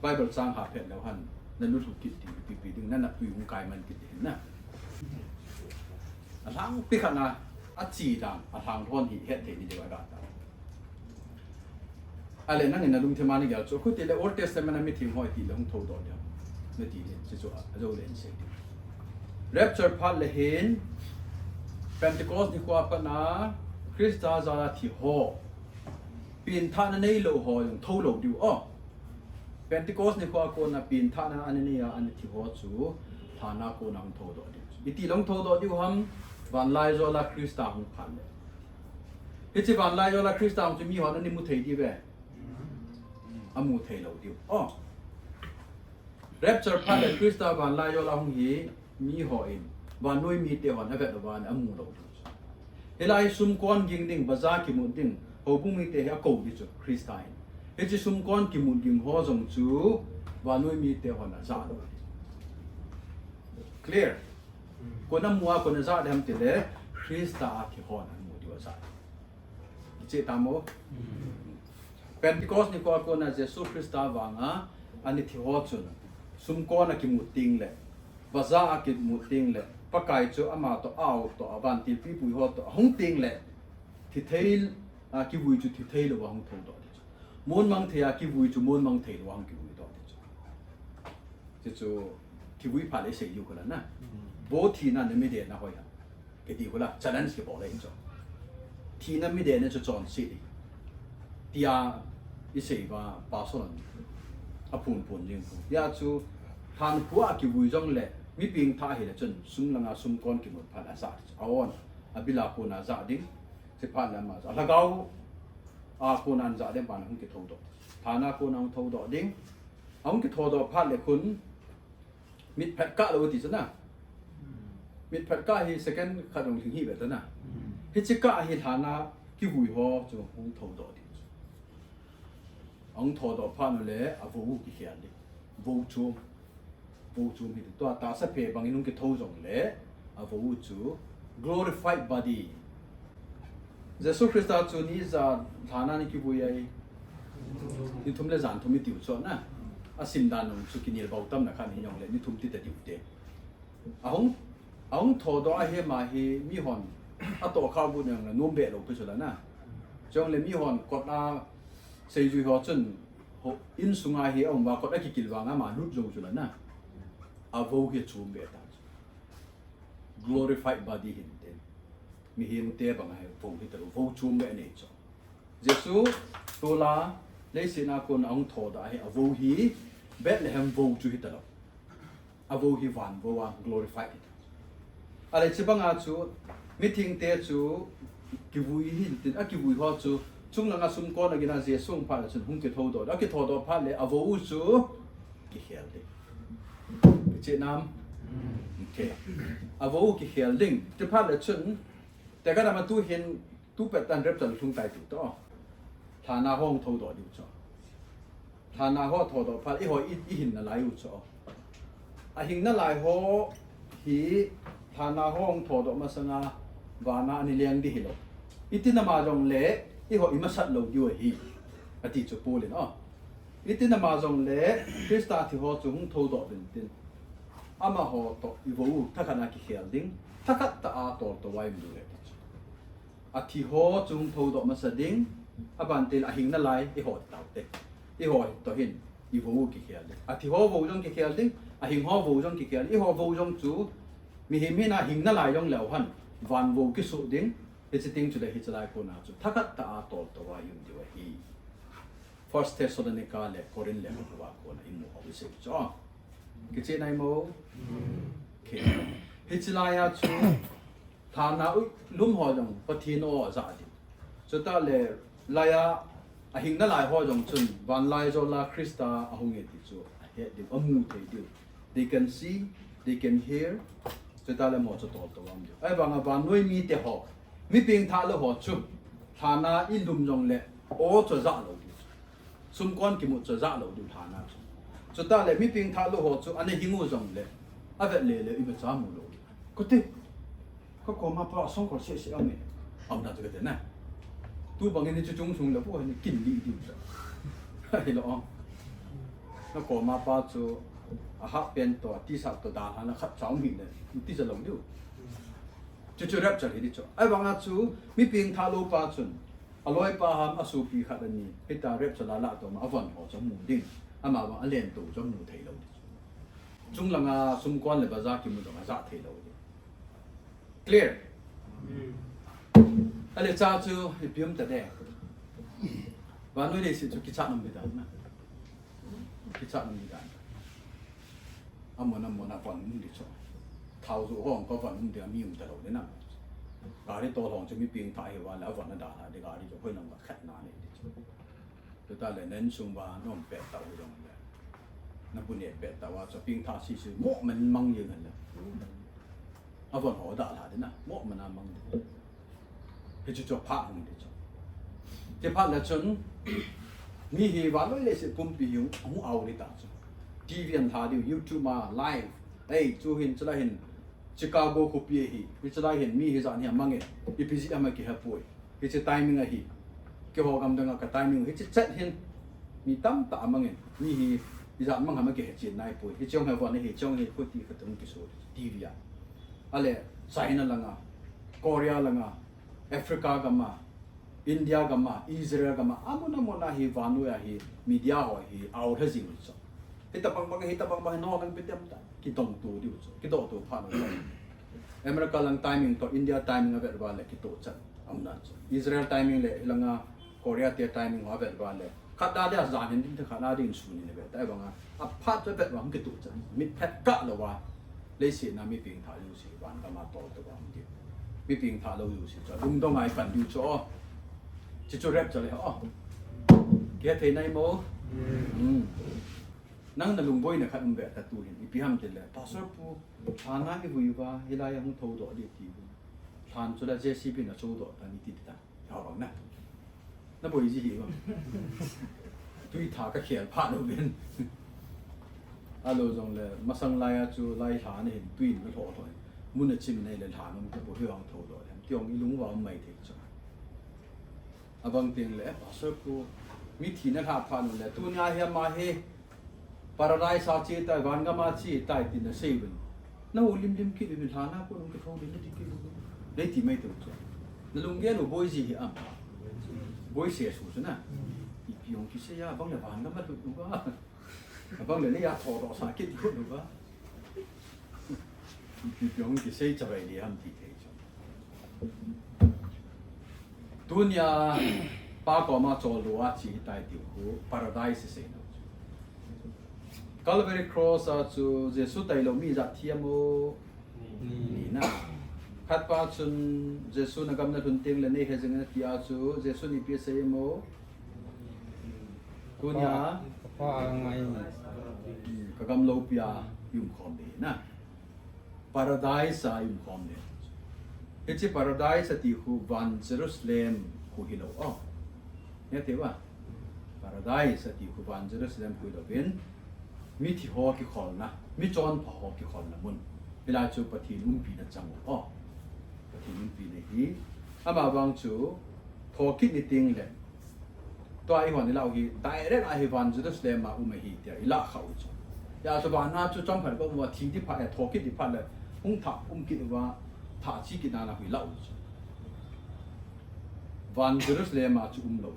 Bible จางหาเพจแล้วหันนั่นรู้ถูกกิจปีดึงนั่นน่ะปีหุ่งกายมันกิจเห็นนะทางปีขันนะจีดังทางโทนที่เฮ็ดเทนี่เดียวกันอะไรนั่นนี่นะลุงเทมานี่เกี่ยวกับคุณที่เล Old Testament นั้นมีทีมห้อยที่เลงทูดอเดียวนี่ทีนี้จู่ๆเราเล่นเสร็จ Rapture พัดเลยเห็น Pentecost นี่กว่าปนะคริสต์จาราที่ห่อปีนท่านั่นนี่โลหอยงทูโลดิวอ๋อ Pentecost นี่ก็อากูน่ะปีนท่านั่นอันนี้อันนี้ที่หัวจู่ท่านากูนั่งทูโลดิวอีที่ลงทูโลดิวฮัมวันไล่โจลาคริสต์หุ่นพันเลยอีที่วันไล่โจลาคริสต์หุ่นจะมีหัวนั่นนี่มุทัยดิเว้อามุทัยโลดิวอ๋อ Rapture พันเลยคริสต์วันไล่โจลาหุ่นฮีมีหัวอินวันนู้นมีเตวันนั้นแบบวันอามุโลดิวเฮลัยซุมกอนยิงดิ่งบาซ่าคิมุดิ่งโหบุ้งมีเตะเขาดิจูคริสต์ไนเฮจิซุมกอนกิมุดิ่งหัวจงจูวันนู้นมีเตะหัวน่ะจ้าเลย clear คนนั้นมัวคนนั้นจ้าเดี๋ยวมันติดเลยคริสต์อาที่หัวนั้นมัวดีกว่าจ้าเจ้าตามโมPentecost นี่ก็คนนั้นเจสุคริสต์วางอ่ะอันนี้ที่หัวจูนซุมกอนกิมุดิ่งเลยบาซ่ากิมุดิ่งเลยปะไก่จูอามาตัวเอาตัวบันทีปีปุยหัวตัวหงดิ่งเลยที่เทลกิวุยจูที่เทลวางทงดอดิจูมวนมังเทียกิวุยจูมวนมังเทลวางกิวุยดอดิจูจูกิวุยพาเลเสียอยู่กันแล้วนะโบทีนั่นไม่เด่นนะฮอยก็ดีกว่าละฉะนั้นสิบอกเลยจ้ะทีนั้นไม่เด่นเนี่ยจะจอนสิที่อีเสียว่าปาสอนปุ่นยิงยาจูทานหัวกิวุยจงเล่มีปิงท่าเห็นจนซุ่มลังอาซุ่มก้อนกิมุดพันอาซาเอาอนอบิลาโคนาซาดิ้งสิพันแล้วมาแล้วก็อาโคนันซาดิ้งปานหุ่นกิโทดฐานะโคนันโทดดิ้งหุ่นกิโทดพันเลยคุณมิดแพดก้าเราติดซะนะมิดแพดก้าฮี second ขัดลงถึงฮีแบบนั้นนะฮิจิก้าฮีฐานะกิวุยหัวจะหุ่นโทดดิ้งหุ่นโทดพันเลยอาวูกิเขียนดิวูจูมีตัวตาสัพเพบางอย่างก็ทูจงเล่อาวูจู glorified body เจสุคริสต์จูนี่จะฐานะนี่คิดว่ายัยนี่ทุ่มเล่จานทุ่มมิติวชนนะอาสิมดานุสุกินีร์บ่าวตั้มนะขันหิยองเล่นี่ทุ่มที่แต่ดิวเตอาหงทอดอาเฮมาเฮมีหอนอาตัวข้าวบุญอย่างนุ่มเบลล์ไปสุดแล้วนะจงเล่มีหอนกดอาเสียจุยหัวจนอินสุงอาเฮองว่ากดอากิกิลวางอามาลุดโจสุดแล้วนะอาวูเฮจูมเบต้า glorified body หินเต็มมีเห็นเตะบางไงวูเฮตรูวูจูมเบนี่จ้ะเยซูตัวละเลยสินาคนเอาทอดอาเฮอาวูฮีเบตเลแฮมวูจูฮิตรูอาวูฮีวันวูว่า glorified อะไรที่บางอาจูมิทิ้งเตะจูกิวุยหินเต็มกิวุยหัวจูจุงลังอาซุมก้อนกินอาเซียส่งผ่านจนหุ่นกิโทดอากิโทดผ่านเลยอาวูจูกิเฮียลเลยเจน้ำ โอเคอาวูกิเฮียลิงจะพลาดเลยชนแต่ก็ทำมาตู้เห็นตู้เป็ดตันเร็บจนทุ่งไตถูกต้องฐานะห้องทอดอยู่จ้ะฐานะห้องทอดพลาดหอยหินอะไรอยู่จ้ะหินนั่นหลายหัวหีฐานะห้องทอดมาสง่าวานาอันนี้เลี้ยงดีหรอกที่นมาจงเละหอยมาสัตว์เราอยู่หีที่จะพูดเลยเนาะที่นมาจงเละคริสต์ที่หัวจุงทอดเป็นตินอามาหัวโตอีวูถ้าขณะกิเฮียลิงถ้าขัดตาตัวตัวไว้ไม่ดูเลยที่หัวจุงทอดมาสดิ้งบันเตลหิงนั่นไรหอยเต่าเตหอยตัวเห็นอีวูกิเฮียลิงที่หัววูจงกิเฮียลิงหิงหัววูจงกิเฮียลิงหัววูจงจูมีเห็นมีน่ะหิงนั่นไรจงเหลวหันวันวูกิสุดิ้งจะติ้งจุดที่จะไล่คนอาจูถ้าขัดตาตัวไว้ยุ่งดีว่าฮี First Thessalonica เลยโครินเลยมันว่าคนอินโมเอาไปเสกจ้ากิจไหนโมเคฮิจลายาจูฐานะลุ่มหัวจงปฏิโนอาดิจุดนั้นเลยลายาหิงนั่นลายหัวจงจุนวันลายโจลาคริสตาอาหงเอติจูเฮ็ดดิอมูเทดิ they can see they can hear จุดนั้นเลยหมดจุดตัววันเดียวไอ้บางวันนู้นมีแต่หัวมีเพียงท่าเลยหัวจุฐานะอินดุมจงเลยโอ้จุดจ้าเราสมควรกิมุจุดจ้าเราดูฐานะจุดนั้นเลยมีเพียงท่าเลยหัวจุอันนี้หิงูจงเลยอาเวเลยอีกจ้ามูโลก็ติก็ขอมาพระสงฆ์ขอเสียเอาเนี่ยเอาหน้าจะกันนะตู้บางอย่างจะจงชงแล้วพวกนี้กินดีดีจ้ะเห็นหรอแล้วขอมาพระจูหักเป็นตัวที่สัตว์ตัวดาหันขัดสองหินเลยที่จะลงดูจะรับจากที่จ้ะไอ้บางจูมีเพียงทารุปาจุนอร่อยปาหามอสุปีขัดนี้ให้ตาเรียบจะละละตัวมาอวันหัวจมูกดิ่งอามาว่าเลียนตัวจมูกเทลงจุงหลังสมควรเลยบาจากิมุตมาจากเทลงclear อะไรจ้าจูเพียงแต่เด็กวันนู้นเนี่ยสิจูกิจการน้ำบิดานะกิจการน้ำบิดาอามันฝันมึงดิจ้ะท้าวจูห้องก็ฝันมึงเดี๋ยวมีอยู่ตลอดเลยนะการที่โตทองจะมีเพียงถ่ายว่าแล้วฝันนั่นด่าเด็กการที่จะค่อยนำมาแค่นานเลยดิจ้ะแต่ตอนเลยเน้นชุมว่าน้องเป็ดเต่าอย่างเงี้ยนักบุญเนี่ยเป็ดแต่ว่าจะเพียงถ่ายซื่อๆโม่มันมั่งยังไงเลยอาวันหัวด่าเลยนะโม่มันมั่งให้จุดพักมึงดิจ้ะจะพักแล้วจนมีเหตุว่าเลยสิปุ่มปีอยู่เอาเลยตาจ้ะทีวีอันท่าเดียว YouTube มาไลฟ์จูเห็นจะได้เห็นชิคาโกคุปีฮีจะได้เห็นมีเหตุการณ์เนี่ยมั่งเองอีพีซีอามาเกี่ยวป่วยเหตุไทมิ่งอะไรเกี่ยวกับดังกับไทมิ่งเหตุเจ็ดเห็นมีตั้มตามั่งเองมีเหตุการณ์มั่งมาเกี่ยวกับจีนนายป่วยเหตุจ้องเหตุวันนี้เหตุจ้องเหตุพูดที่กระตุ้นกิโซทีวีอ่ะอะไรไซน่าลังอ่ะเกาหลีลังอ่ะแอฟริกากัมมาอินเดียกัมมาอิสราเอลกัมมาอามุนามุนาเหตุวานุยาเหตุมีเดียหอยเหตุเอาเท่าสิ่งนี้จ้ะเหตุบางเหตุบางนอกกันเป็นเต็มได้คิดตรงตัวดิวจ้ะคิดตัวผ่านไปอเมริกาลังไทมิ่งตัวอินเดียไทมิ่งอะไรแบบนั้นคิดตัวจ้ะอามุนาจ้ะอิสราเอลไทมิ่งเลยลังอ่ะเกาหลีเทียไทมิ่งอะไรแบบนั้นขัดได้จะจานเห็นที่ขัดได้ยิ่งสูงนี่แบบแต่บางอ่ะพัดจะแบบว่าคิดตัวจ้ะมีแพทกะหรือว่าเลยสินะมีเพียงถ่ายอยู่สิวันก็มาต่อตัวมันเดียวมีเพียงถ่ายเราอยู่สิจ้ะลุงต้องไงกันอยู่จ้ะจะจุดแรกจะเลยอ๋อเกี่ยเทนายโมนั่งนั่งลุงบอยเนี่ยขัดมันแบบตัวเห็นอีพีห้ามเจริญภาษาปูฐานะที่บุยว่าเฮลายงทูดอดีตที่ฐานสุดเจสิบินะทูดอตอนนี้ติดตาเอาบ้างนะนั่นบุยจีบ้างตุยถากระเขียนผ่านเอาเป็นอาโลจงเลยมาสังไลอาจูไลฐานเห็นตุยมันโถถอยมุนจิมในเลยฐานมันก็บุยเอาทูดอที่องอีลุงว่าไม่ถึงจ้ะบางทีเลยภาษาปูมีที่นั่นหาผ่านเลยตัวนี้เฮียมาเฮปาราไดซาชีตายวันก็มาชีตายที่นั่นเซเว่นนั่นโอลิมคิดเป็นฐานะคนก็เขาเรียนได้ที่ได้ที่ไม่ถูกจ้ะนั่นลุงเงี้ยหนูบอยจีอ่ะบอยเสียสูงนะอีพี่องคิดเสียบางเลยวันก็มาถูกว่าบางเลยนี่อยากถอดออกสังเกตดูดูว่าอีพี่องคิดเสียจะไปเรียนที่ไหนจ้ะตัวนี้ป้าก็มาโจลัวชีตายที่หัว paradise เสียนะ Calvary cross จูเจสุไตโลมีจัดเทียมโอนี่นะขัดป้าจุนเจสุนักกำนัดทุนเตียงเลยนี่เฮจิงนะที่อาจูเจสุนี่เปียเสียโมตัวนี้ก็กำลังเปียยุ่งคอมดีนะ paradise sa im kom ne hechi paradise ati hu van Jerusalem hu hilo ne te wa paradise ati hu van Jerusalem hu lo ben mi thi ho ki khol na mi chon pha ho ki khol na mun ila chu pathin pi na chang pathin pi ne hi ama bang chu tho kit ni ting le to ai hon ni lau hi direct ai van Jerusalem ma me hi tia ila khau chu ya so ba na chu chong phan ko mo thi ti pha le tho kit ti pha le tha ki wa tha chi ki na la hui lau chu van Jerusalem ma chu lo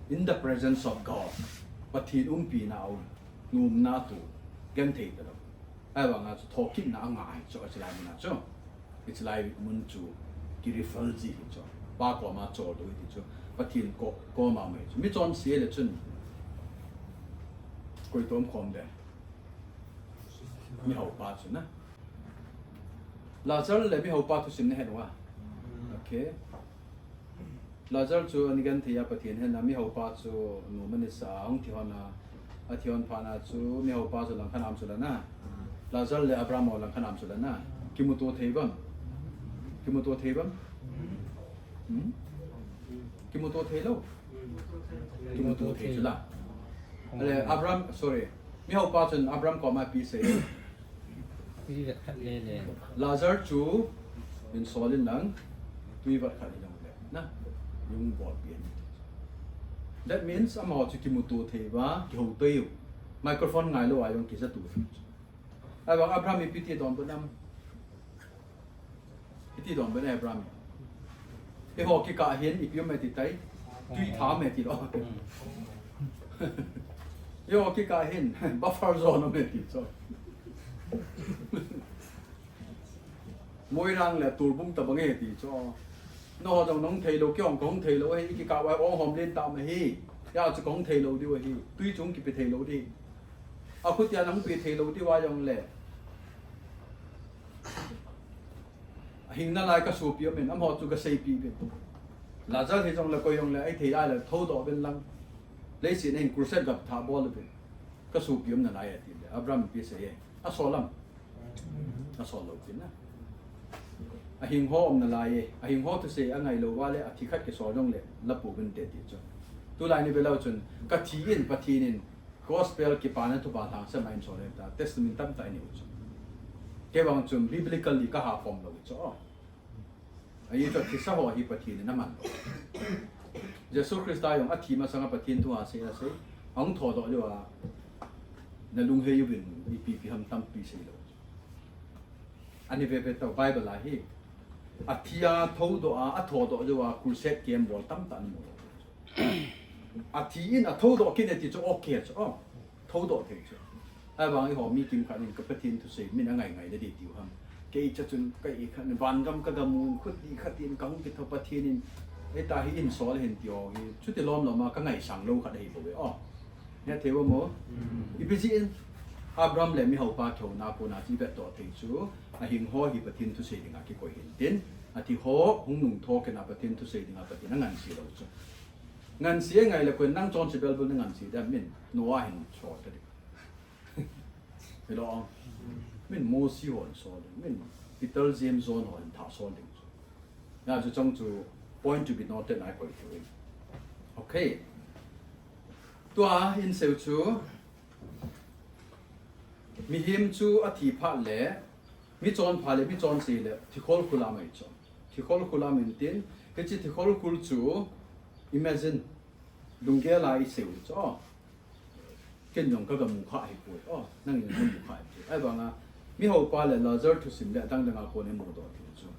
in the presence of God pathin pi na au num na tu gen thei da ai ba nga chu tho kit na nga ai chu a lai na chu it's like mun chu ki refer ji chu ba ko ma cho do ti chu pathin ko ma me chu mi chon sie le chun koi tom khom de mi hau pa chu na Lazar le mi hau pa tu sim ne he wa okay Lazar chu ani gan thia pathin he na mi hau pa chu nu man sa ong thi hona a thi hon pha na chu mi hau pa chu lang khanam chu la na Lazar le Abraham lang khanam chu la na kimuto theibam kimuto theibam kimuto thelo kimuto the chu la ale Abraham sorry mi hau pa chun Abraham ko ma pi se Lazar chu in solin lang tui wat khali lang le na yung bol bien that means amo chu kimuto the wa ki ho teu microphone ngai lo wa yung ki sa tu ai bang Abraham mi piti don bonam piti don bon Abraham e ho ki ka hian i piom me ti tai tui tha me ti lo yo ki ka hian buffer zone me ti so mỗi răng là tụi bung tập bằng nghề thì cho nó trong nông thầy lâu kiểu không thầy lâu hay cái cạo ai ôm hòm lên tạo mà hi ya chỉ có thầy lâu đi vậy hi tuy chúng kịp thầy lâu đi à phút tiền nông bị thầy lâu đi qua dòng lệ hình nó lại cái số biểu mình âm họ chụp cái xây bị là giờ thì trong là coi dòng là ấy thầy ai là thâu đỏ bên lăng lấy tiền hình crusade gặp thả ball bên cái số biểu nó lại thì Abraham biết sẽ à số lắm à số lâu chứ na a hing ho om na lai a hing ho to se a ngai lo wa le a thi khat ke so jong le la pu bin te ti chu tu lai ni be lo chun ka thi in pathin in gospel ki pa na tu ba thang sa main so le ta testament tam tai ni chu ke bang chun biblically ka ha form lo chu a yi to thi sa ho hi pathin na man Jesus Christ yong a thi ma sang pathin tu ha se a se ong tho do lo a na lung he yu bin pi ham tam pi se loอันนี้เป็นตัวไบเบิลอะไรอัฐิยาทูดอ่ะอัฐโธดจะว่าคุเซตเกมบอลตั้มตันหมดอัฐิอินอัฐโธดกินเนี่ยที่จะโอเคจ้ะทูดเถอะไอ้บางไอ้หอมีกิมขันนี่กับประเทศทุเรศไม่น่าไงได้ดีอยู่ครับเกย์จะจนเกย์ขันวันกำกระดมูลขุดดีขัดดินกังกิทประเทศนี่ไอ้ตาที่อินสอลเห็นที่อ๋อชุดที่ล้อมเรามาก็ไงสั่งโลขัดได้บ่อยอ๋อเนี่ยเทวโมอีพีซีอินAbraham le mi hau pa thau na ko na chi bet to thei chu a hing ho hi pathin thu se dinga ki ko hin tin a ti ho hung nung tho ke na pathin thu se dinga pathin ngan si lo chu ngan si ngai le ko nang chon si bel bul ngan si da min no a hin cho ta di hello min mo si hon so min Peter James zone hon tha so ding chu ya chu chong chu point to be noted ai ko chu okay to a in seu chuมีหิมชูอธิภาเล่มีจอนพาเล่มีจอนสีเล่ที่คนคุลาไม่จอนที่คนคุลามินตินก็จะที่คนคุลชู imagine ลุงเกล้าอีเซลจ้อเกินยงก็กับมุขายป่วยอ๋อนั่งอยู่ในมุขายป่วยไอ้บางอ่ะมีหัวปลาเล่ลาเซอร์ทุสิมเล่ตั้งแต่งาคนในหมู่ตัวที่จ้อ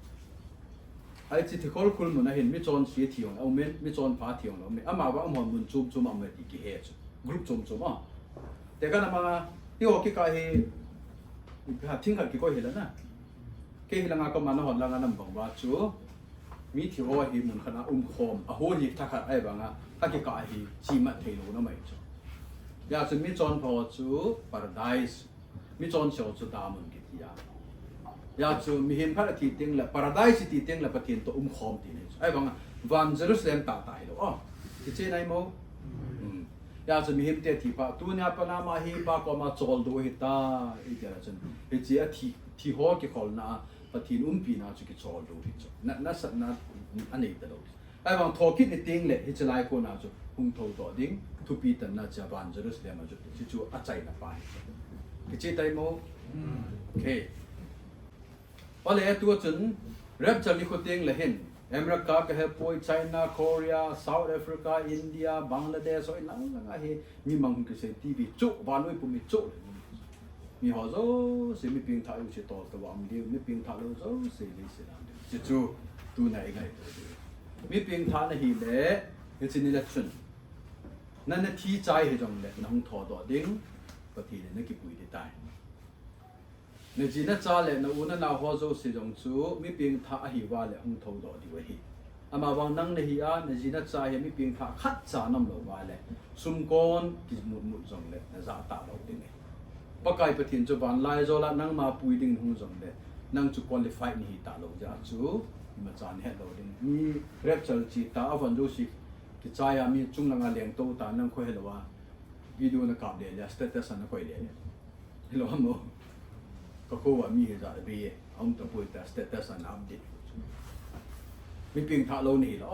ไอ้ที่คนคุลมันน่ะเห็นมีจอนสีที่ยงเอาเมนมีจอนพาที่ยงเอาเมนอ่ะมาว่ามันมุนจุ่มจุ่มเอาเมนอีกกี่เฮชกรุ๊ปจุ่มจุ่มอ่ะแต่ก็นำมาที่ว่ากี่กายหาทิ้งกันกี่ก็เห็นแล้วนะเกี่ยงงานก็มันหอนละงานนำบังว่าจูมีที่ว่าหิมุนขณะคมอ่ะหัวหิถ้าขัดไอ้บางอ่ะถ้ากี่กายชีมัดเทโลนั่นไม่จูอยากจะมีจอนพอจู paradise มีจอนเฉาจูดามุนกี่ที่อยากจะมีหิมพัดที่ติงละ paradise ที่ติงละประเทศตัวคมที่นี่ไอ้บางอ่ะวันเจรูซาเล็มตาตายแล้วอ๋อที่เจ้าไหนมั้ง ยาจะมีหิมเตที่ปะตัวเนี้ยปนามาหิปะก็มาโจลดูหิตาอีเดียร์จันเฮจีอาที่หัวกี่คนนะปะทีนุ่มปีน่าจะกี่โจลดูหิจนั่นสัตว์นั่นอันนี้ตลอดไอ้บางทอคิดในติงเลยเฮจิไลคนน่าจะหุ่งทอตัวดิ้งทุปีตันน่าจะบานจะรู้สึกมาจุดที่จู่อาใจน่ะไปกิจใจโมโอเคพอเลยตัวจนเริ่มจะมีคนติงเลยเห็นอเมริกาก็เฮปอยไชน่าเกาหลีเซาท์แอฟริกาอินเดียบังกลาเทศโอ้ยนั่งไงมีมังคุดเสทีวีจุบ้านไว้ปุ่มมีจุมีหัวโซ่เสียมีเพียงท่าอยู่เฉยตัวตัวมีเดียวมีเพียงท่าเราโซ่เสียเลยเสียนั่นเดียวจู่ตัวไหนไงมีเพียงท่าในหินเล่ยังสิ่งนี้แหละชุนนั่นน่ะที่ใจให้จงเล่น้องถอดตัวดิ้งปฏิเนี่ยนักกิปุยได้ในจีนจ้าเล่นอุ่นน่าหัวโซ่เสียจงจู่มีเพียงท่าหิวว่าเล่ห้องถอดตัวดีกว่าหิอามาวังนั่งในหิอาในจีนจ้าเห็นมีเพียงท่าขัดจานน้ำหลวงว่าเล่ซุ่มก้อนกิจมุดจงเล่น่าจะตาเราดิ้งปากไก่ปฏินจุบันไล่โจละนั่งมาปุยดิ้งห้องจงเล่นั่งจุกวันเลยไฟนี่ตาเราจะจู่มาจานเฮโลดิ้งมีเร็บเจอจีตาอวันดูสิกิจายามีจุงนังเลี้ยงโตตานั่งคุยเฮโลว่าวิดีโอนักข่าวเดียร์สเตตัสนักคุยเดียร์เฮโลฮัมโมก็คือว่ามีเหตุการณ์เบียเอาตัวพูดแต่สเตตัสนับดิมีเพียงท่าโลนี่หรอ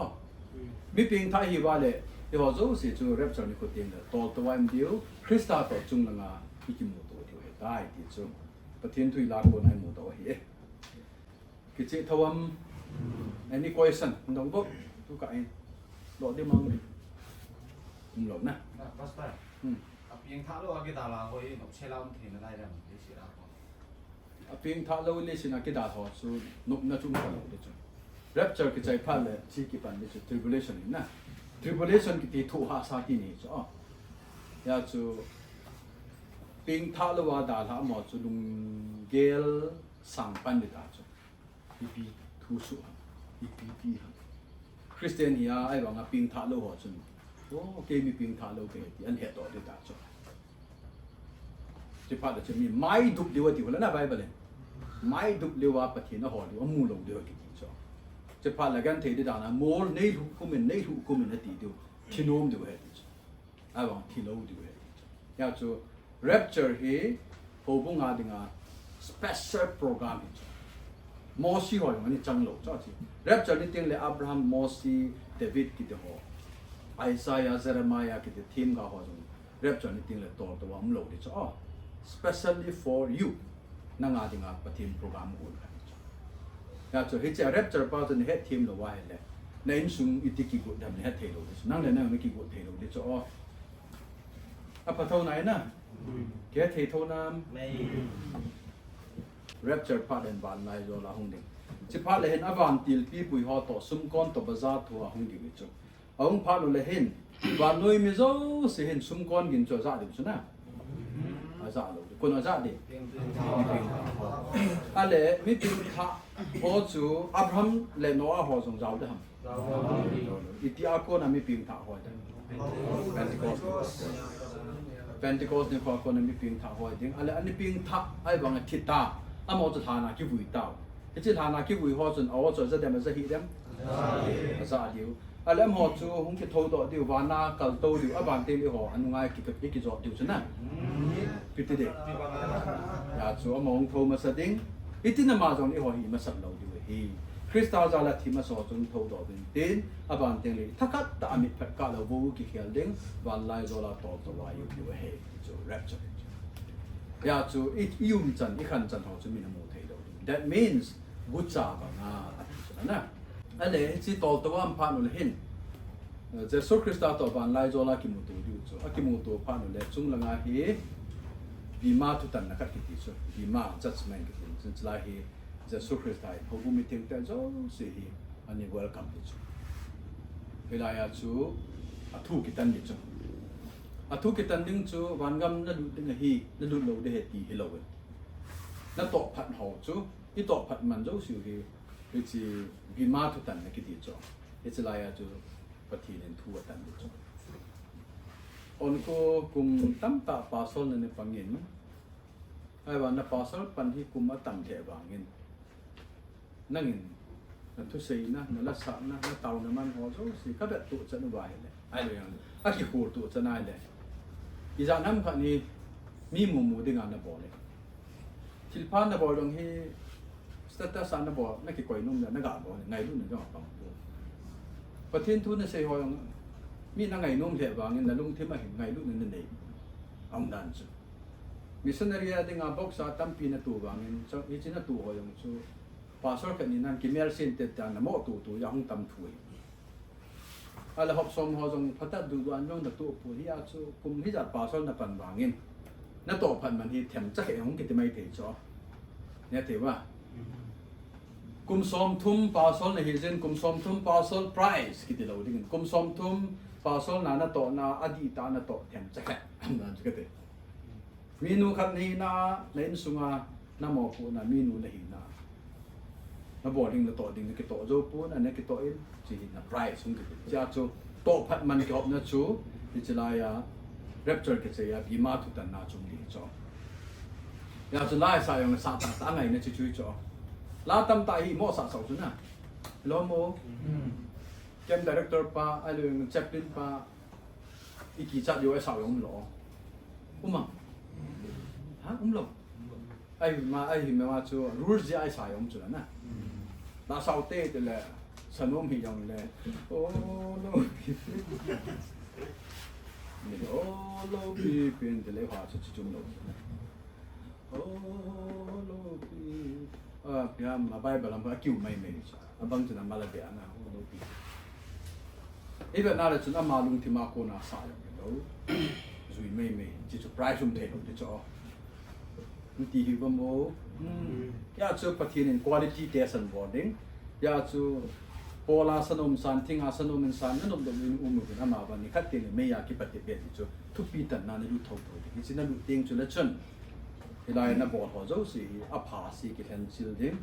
มีเพียงท่าฮิวาเล่เดี๋ยวจู่สิจู่เร็บเจอนี่คนเดียวตัวตัววันเดียวคริสต์ต่อจุงนังอีกิมุตัวเดียวได้ที่จู่ประเทศทุยลาคนให้มุตัวเฮ้กิจทวมอันนี้ question คุณต้องบอกทุกอย่างหลอดได้มั้งเลยหลอดนะpas pas yang thalo agi dala hoi no chelam thina lai ram de sira ko เพียงท่าเราเลยสินะกิดาทอสูนุกน่าจุ่มกันเลยจ้ะ Rapture กิจใจพันเลยชีกิปันเลยจ้ะ tribulation นี่นะ tribulation กิติทุหาสาที่นี่จ้ะยาจูเพียงท่าเราว่าดาราหมอจูลุงเกลสังปันเลยจ้ะอีพีทุสุอีพีคริสเตียนเฮียไอ้บางอ่ะเพียงท่าเราหัวจูโอ้เกมีเพียงท่าเราเกที่อันเหตุต่อเลยจ้ะจะพาเราจะมีไม้ดุเดียวที่หัวแล้วนะไบเบิลเลยไม้ดุเดียวปะเทียนหัวเดียวมูลงเดียวกี่ทีจ้ะจะพาเรากันเทดิดานะโมลในรูกุมินในรูกุมินนาทีเดียวที่โน้มเดียวเหตุจ้ะไอ้บางที่โน้มเดียวเหตุจ้ะยาจู Rapture เฮพอบุงอาดิงา special program จ้ะโมซีหัวอย่างนี้จังโลจ้ะจี Rapture นี่เตียงเลยอับราฮัมโมซีเดวิดกิเตหัวไอซายาเซเรมายากิเตทีมกับหัวจัง Rapture นี่เตียงเลยตัวมโลดิจ้ะspecially for you นั่งอาดิงาปฏิมโปรแกรมอุ่นกันอยากจะให้เจ้า Rapture ป้าจะให้ทีมเราไว้เลยในอินสุงอิติกิกุดดำให้เทโลดินั่งเลยนั่งไม่กิกุดเทโลดิจ้ะอ่ะพอเท่าไหนนะแกเทโทน้ำ Rapture ป้าเดินบานไล่โจลาหงดิจะพาเลยเห็นอวันติลปีปุยหอต่อซุ่มก้อนต่อบาซาทัวหงดิวิจ้ะเอาพาเลยเห็นบานน้อยมิโซเสียเห็นซุ่มก้อนกินจ้ะซาดิจ้ะนะอาจารย์ลูกคนอาจารย์ดิอะไรมีเพียงท่าพอจูอับราฮัมเลโนอาหัวสงเจ้าเดิมอิติอาโกน่ะมีเพียงท่าหัวเดิมPentecost เนี่ยข้อคนมีเพียงท่าหัวเดิมอะไรอันนี้เพียงท่าไอ้บางทิศตาอ่ะมอจะทานาคิวุยตาที่ทานาคิวุยหัวจนเอาจนจะเดิมจะหิเดิมอาจารย์เดียวอะไรมอจูคงจะโทษตัวเดียววานากัลโตเดียวอ่ะบางเต็มเลยหัวอันง่ายกิจกิจจอดเดียวใช่ไหมพิธีเด็กอยากจะมองโทมาสดิ้งอิตินามาจงนี่หัวหิมาสับเราด้วยฮีคริสต์อาจารย์ที่มาสอนจงโทดอกเป็นดินอ่ะบางเต็มเลยถ้ากัดตามิตรกัดเราบูกิเขียนดิ้งวันไล่โจลาโตตัวอยู่ด้วยฮีจะ Rapture อยากจะยุ่งจันอีขันจันเขาจะมีน้ำมูเทโด That means กุศลบ้างนะอะไรที่ตัวอันผ่านเลยเห็นเจสุคริสต์ตัวบ้านไล่โจลาคิมุตัวดิวจ้ะคิมุตัวผ่านเลยจุงลังอาฮีบีมาทุตันนักกิติจ้ะบีมา judgment กิติจึงจะไล่ฮีเจสุคริสต์ไอ้พวกมีทิ้งแต่จ้ะสิฮีอันนี้ welcome ดิจ้ะเวลาอยากจะอัฐุกิตันดิจ้ะอัฐุกิตันดิ้งจ้ะวันกำนัดดูดิ้งฮีนัดดูเราได้เหตุที่เราเป็นนัดตอกผัดห่อจ้ะที่ตอกผัดมันจ้ะสิฮีคือที่บีมาทุตันนักกิติจ้ะเอเจลายาจ้ะปฏิเนทัวตันดิจ้ะอนก็กุมตั้มตาปาสอลในฟังเงินไอ้วันนั้นปาสอลปันที่กุมมาตั้มเทบางเงินนั่งเงินนั่นทุสินะนั่นละสักนะนั่นเตาน้ำมันหัวโซ่สิก็แบบตัวจะนุ่มไหวเลยไอ้เรื่องไอ้ขี้หูตัวจะนายเลย อีจาน้ำขันนี้มีหมู่ดึงงานนะบ่เลยทิลพานนะบ่ตรงที่สเตตัสนะบ่นักกี่ก่อยนุ่มเนี่ยนักกาบ่ไงรุ่นนึงก็ปังตัวประเทศทุนในเซฮอยมีนักไงนุ่มเถอะบางเงินนะลุงที่มาเห็นไงรุ่นนึงนี่อังดันจูมิสเนอรีดึงงานบอกสาตั้มปีนตัวบางเงินจะอีจินะตัวหอยงจูภาษาแค่นี้นั่นกิเมลเซนเตตานนะโมตัวยังตั้มถุยอะไรฮอบสมฮอจงพัฒนาดูวันยงตัวผู้ที่อาจูกุมที่จะภาษานับปันบางเงินนั่นตัวพันมันที่แถมจะเห็นของกิจไม่เถียจ่อเนี่ยถือว่ากุมสมทุมภาษาในฮิเซนกุมสมทุมภาษาไพรส์กิจเราดิ้งกุมสมทุมภาษานาโตนาอดีตานาโตแถมจะแค่นั่นก็เถอะมีนูขันฮีนาในอินสุงาน้ำหมอกปูนามีนูในฮีนาน้ำบ่อดิ้งนาโตดิ้งนักโตโจปูนานักโตอินจีนาไพรส์สุงกิจจะจูโตพัดมันก็อบนาจูดิจิลายาRapture กิจยาบีมาทุตันนาจุงดีจ่ออยากจะไล่สายอย่างสาตาไงเนี่ยช่วยจ่อลาตั้มตาฮีโมสักสองจุดนะล้อโมเกมดีเรคเตอร์ป้าไอ้เรื่องเจ็บลิ้นป้าอีกกี่จัดอยู่ไอ้สาวยังหล่อมั้งฮะหล่อไอ้มาว่าชัวรู้สิไอ้สาวยังจุดนะลาสาวเต้เดี๋ยวแหละสนุกมีอย่างเลยโอ้โน้นี่โอ้โลบีเป็นเดลิฮาชุดจุ่มโลโอ้โลบีพี่ฮะมาไปบาลัมก็คิวไม่จ้ะบางทีน่ะมาเลเบียนะโอ้โลบีอีแบบนั้นเลยจุดนั้นมาลุงที่มาโคนาสายอย่างเดียวจุยไม่จิตจุดไพรชุ่มเทนจิตจ่อมันตีหิวโมอยากจะพัฒนา quality test and boarding อยากจะพอลาสนมสันทิ้งอาสนมสันนั่นนมดมอินกันมาวันนี้ขัดเกณฑ์ไม่อยากกิปฏิบัติจุทุกปีตันนั่นดูท้องตัวที่สิ่งนั้นดูเตียงจุลชนเวลานับบอลหัวเจ้าสิอภาสิกิเห็นสิลดิม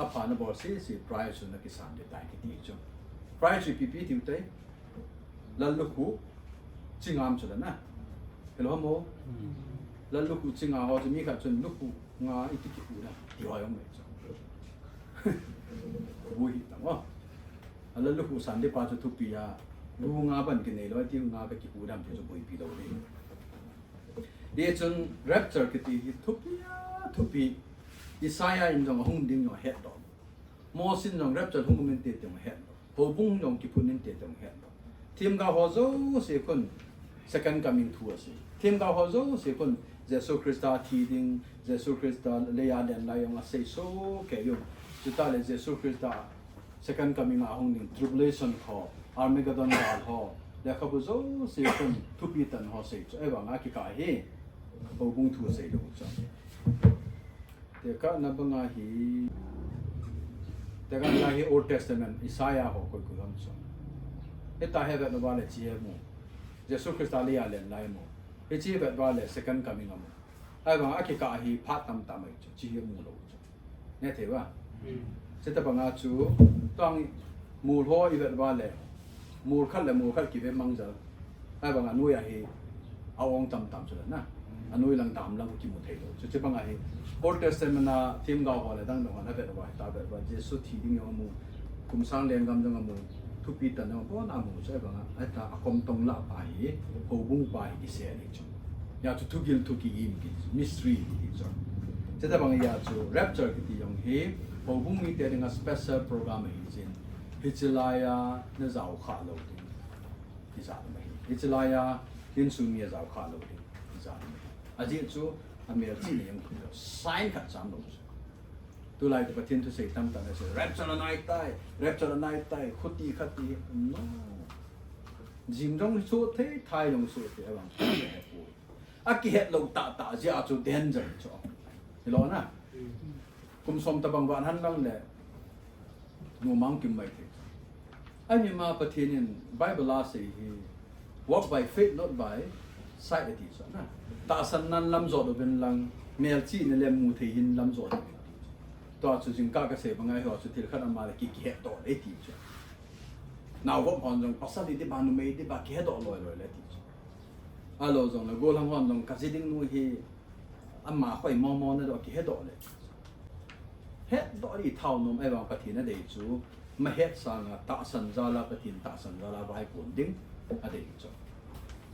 อภานับบอลสิไพรส์นักกิสันเดตายกิตีจุไพรส์ปีที่อยู่ที่ลัลลุคูจิงามจุลนะเห็นหรือเปล่าลัลลุคูจิงามเขาจะมีขัดจนลุคูงาอิติกิปูนะที่ว่ายังไม่จุบุยตั้งว่าแล้วลูกผู้สันได้ปาจุทุปียาลูกงาบันกันเนี่ยแล้วที่งาไปกี่ปูดำจะบุยปีเราเลยเดี๋ยวจน Rapture กิติทุปีอิสายาอินจงหุ่นดิ้งอยู่เฮดดอกมอสินจง Rapture หุ่นมันเตะตรงเฮดดอกโฮบุ้งจงกิปุนินเตะตรงเฮดดอกทีมกาฮอโซเสียคน second coming to us ทีมกาฮอโซเสียคนเจสุคริสต์ทีดิ้งเจสุคริสต์เลยอาเดนไลยองอาเซโซแก่ยงจุดตาเลยเจสุคริสต์second coming ahong ning tribulation ho armageddon ho le khabu zo se kon thupi tan ho se cho ewa nga ki ka he bo bung thu se lo cha te ka na banga hi te ka na hi old testament isaiah ho ko ko lam so eta he ba no ba le chi mo jesu christ ali ya le lai mo e chi ba ba le second coming mo ai ba nga ki ka hi phat tam tam ai chi mo lo cha ne the baเสร็จแต่บางอาจูต้องมูลหัวอีเวนต์ว่าเลยมูลขั้นเลยมูลขั้นกี่เป็นมังจะไอ้บางอันนู้ยอะไรเอาองตำสุดนะอันนู้ยลังตำลังกี่มุดเทโลจะบางอะไรโอเดสเซมนาทีมเก่าอะไรตั้งแต่วันนั้นเป็นว่าตาแบบว่าเจสุทีดิ้งยองมูคุมสร้างเรียนกำจังมูทุกปีแต่เนี่ยเพราะน้ำมูใช่บางไอ้ตาอากมตรงละไปหูบุ้งไปกี่เสียเลยจังอยากจะทุกอิมกี่มิสทรีกี่จังเสร็จแต่บางอยากจะ Rapture กี่ยองเฮพอบุ้งมีแต่dengan special program ini, hijlaya nezau kalau tu, hijau ni, hijlaya insumia zau kalau tu, hijau ni. Aje tu, Amerika ni yang tu, sign kat sama tu. Tu lagi tu patin tu saya tam tam saya, Rapture naik tai, khuti, no. Jimjong suite, Thai jong suite, abang. Aki het lo tak je tu danger tu, hello na. กุมสมตะบังวันหันลังเลยงูมังกิมไม่ถึงไอ้เนี่ยมาประเทศนี้ไบเบิลลาสิ walk by faith not by sight ที่สุดนะตาสันนันลำจอดเป็นลังเมลจีเนี่ยเลี้ยมูที่หินลำจอดตัวจุดจึงก้าวกระเสบางไงหัวจุดที่ขั้นมาเลยกี่เขตต่อเลยที่สุดนาวก็พอนจงภาษาที่บ้านนู้นไม่ได้บ้าเขตต่อลอยเลยที่สุดอ่ะเราจงเลยโกลังพอนจงกระสิดิ้งนู้นที่อันมาค่อยมองเนี่ยเราเขตต่อเลยเฮ็ดดอกอีเท่านมไอ้บางประเทศนั่นเองจูมาเฮ็ดสร้างตาสันจาลาประเทศตาสันจาลาไว้ผลดิ้งอะไรจู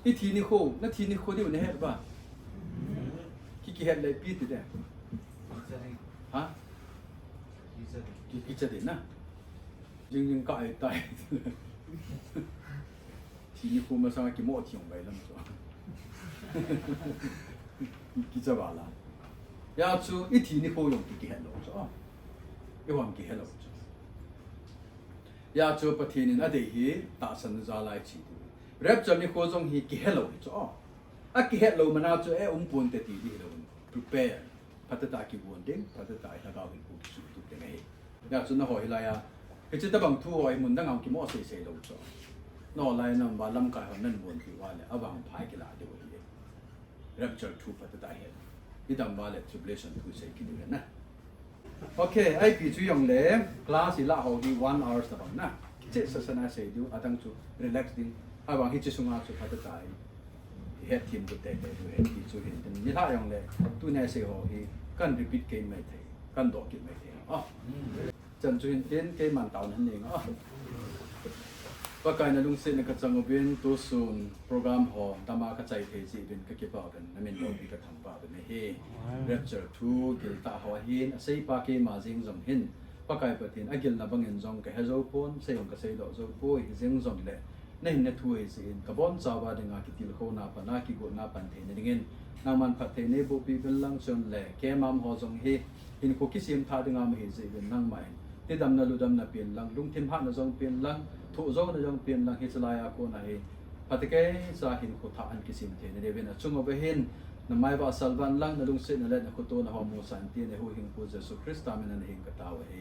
อีทีนี่โคนั่นทีนี่โคที่มันเฮ็ดป่ะกี่เฮ็ดเลยปีติเด้ฮะกี่จะเด่นนะยังก็ไอ้ตายทีนี่โคมาสร้างกี่โมที่ยงไปแล้วมั้งจ้ะกี่จะว่าละยาจูอีทีนี่โคยงกี่เฮ็ดแล้วจ้ะอีวันกี่เฮ็ดแล้วจ้ะยาจูประเทศนี้น่ะเดี๋ยวตาสันจะไล่ชีดูเร็บจะมีโคจงฮีกี่เฮ็ดแล้วจ้ะอ่ะกี่เฮ็ดแล้วมันเอาจูปุ่นเตตีดีแล้วprepare พัฒนากี่วันเด้งพัฒนาให้เราเป็นผู้สุดทุกยังไงอยากจะน่าหอยไรอ่ะคือจะต้องทั่วไอ้มันตั้งเอากี่โมเสียเราจ้ะนอไรนั่งบาลำกายของนั่นวนคือว่าเลยเอาบางพายกีฬาเดี๋ยวนี้ Rapture Chung พัฒนาเหตุที่ดังว่าเลย Tribulation คือใช้กี่เดือนนะโอเคไอ้ปีจุยองเล่คลาสละเขาที่1 hour ต่างนะเจ็ดศาสนาเสียดูอาตั้งจุ relax ดิ้งเอาบางที่จะส่งมาจุพัฒนาเหตุทีมกุเตะเลยดูเหตุที่ช่วยเห็นแต่นี่ถ้าอย่างเลยตัวเนี่ยเสียหายกัน repeat เกมไม่ได้กันดอกเกมไม่ได้อ๋อจนช่วยเห็นเกมมันต่อนั่นเองอ๋อว่าการนั้นลุงเซนก็จะมาเป็นตัวส่วนโปรแกรมหอตามากระจายเทจีเป็นก็เก็บเอาเป็นนั่นเป็นเราเป็นกระทำป่าเป็นเฮ Rapture 2 กิลตาหัวหินอาศัยปากเกมาจิงจงหินว่าการประเทศอากิลนับเงินจงก็ให้เราพ้นเสียงก็เสียดอกเราพ้นจิงจงเลยนี่เน็ตทัวร์สิกบอนสาวดึงอากิติลโคนาปนากิโกนาปันเทนดิ่งนามันพัฒเนบุปีเป็นลังชนเล่แกมัมหอจงเฮหินคุกิสิมท่าดึงอามาเฮสิเป็นนั่งใหม่ที่ดำนาลุดำนาเปลี่ยนลังลุงทิมพานาจงเปลี่ยนลังทุจงนาจงเปลี่ยนลังฮิสลายอาโกนาเฮพัฒเกสาหินคุท่าอันกิสิมเทนเดเวนจุงเอาไปเห็นนำไม้บาสัลวันลังนาลุงเสนเล่นคุโตนาหอมูสันตีในหูหิงปูเจสุคริสต์ตามินันหิงกตาวเฮ